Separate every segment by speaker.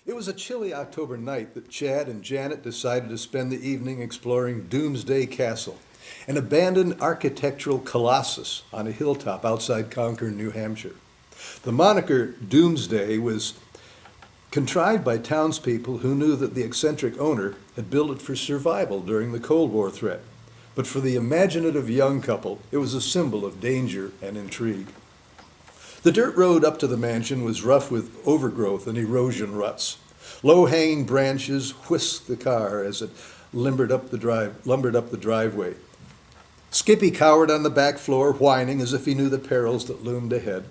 Speaker 1: It was a chilly October night that Chad and Janet decided to spend the evening exploring Doomsday Castle, an abandoned architectural colossus on a hilltop outside Concord, New Hampshire. The moniker Doomsday was contrived by townspeople who knew that the eccentric owner had built it for survival during the Cold War threat. But for the imaginative young couple, it was a symbol of danger and intrigue. The dirt road up to the mansion was rough with overgrowth and erosion ruts. Low-hanging branches whisked the car as it lumbered up the driveway. Skippy cowered on the back floor, whining as if he knew the perils that loomed ahead.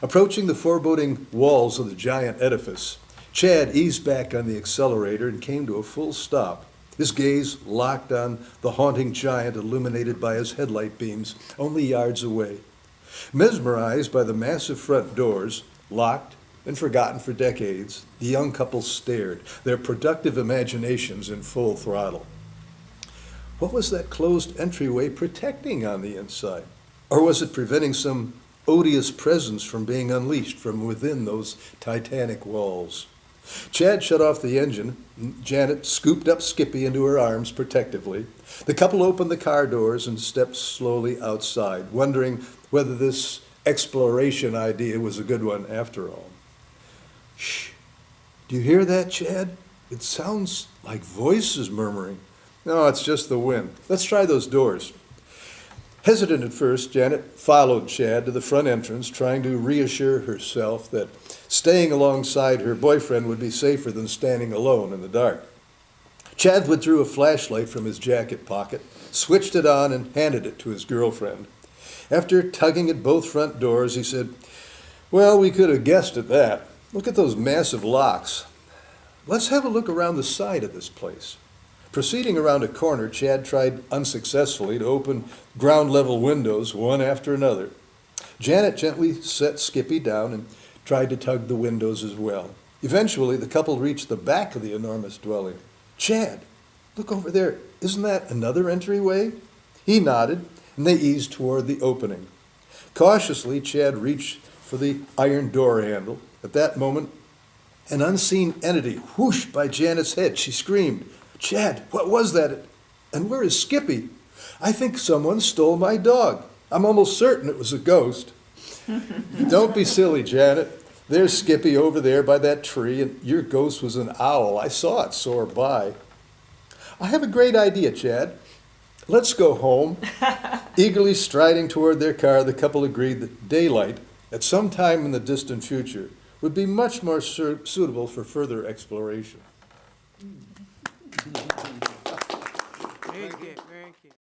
Speaker 1: Approaching the foreboding walls of the giant edifice, Chad eased back on the accelerator and came to a full stop, his gaze locked on the haunting giant illuminated by his headlight beams only yards away. Mesmerized by the massive front doors, locked and forgotten for decades, the young couple stared, their productive imaginations in full throttle. What was that closed entryway protecting on the inside? Or was it preventing some odious presence from being unleashed from within those titanic walls? Chad shut off the engine. Janet scooped up Skippy into her arms protectively. The couple opened the car doors and stepped slowly outside, wondering whether this exploration idea was a good one after all. Shh. Do you hear that, Chad? It sounds like voices murmuring. No, it's just the wind. Let's try those doors. Hesitant at first, Janet followed Chad to the front entrance, trying to reassure herself that staying alongside her boyfriend would be safer than standing alone in the dark. Chad withdrew a flashlight from his jacket pocket, switched it on, and handed it to his girlfriend. After tugging at both front doors, he said, "Well, we could have guessed at that. Look at those massive locks. Let's have a look around the side of this place." Proceeding around a corner, Chad tried unsuccessfully to open ground-level windows one after another. Janet gently set Skippy down and tried to tug the windows as well. Eventually, the couple reached the back of the enormous dwelling. "Chad, look over there. Isn't that another entryway?" He nodded, and they eased toward the opening. Cautiously, Chad reached for the iron door handle. At that moment, an unseen entity whooshed by Janet's head. She screamed, "Chad, what was that? And where is Skippy? I think someone stole my dog. I'm almost certain it was a ghost." "Don't be silly, Janet. There's Skippy over there by that tree, and your ghost was an owl. I saw it soar by." "I have a great idea, Chad. Let's go home." Eagerly striding toward their car, the couple agreed that daylight, at some time in the distant future, would be much more suitable for further exploration.
Speaker 2: Very good, very good.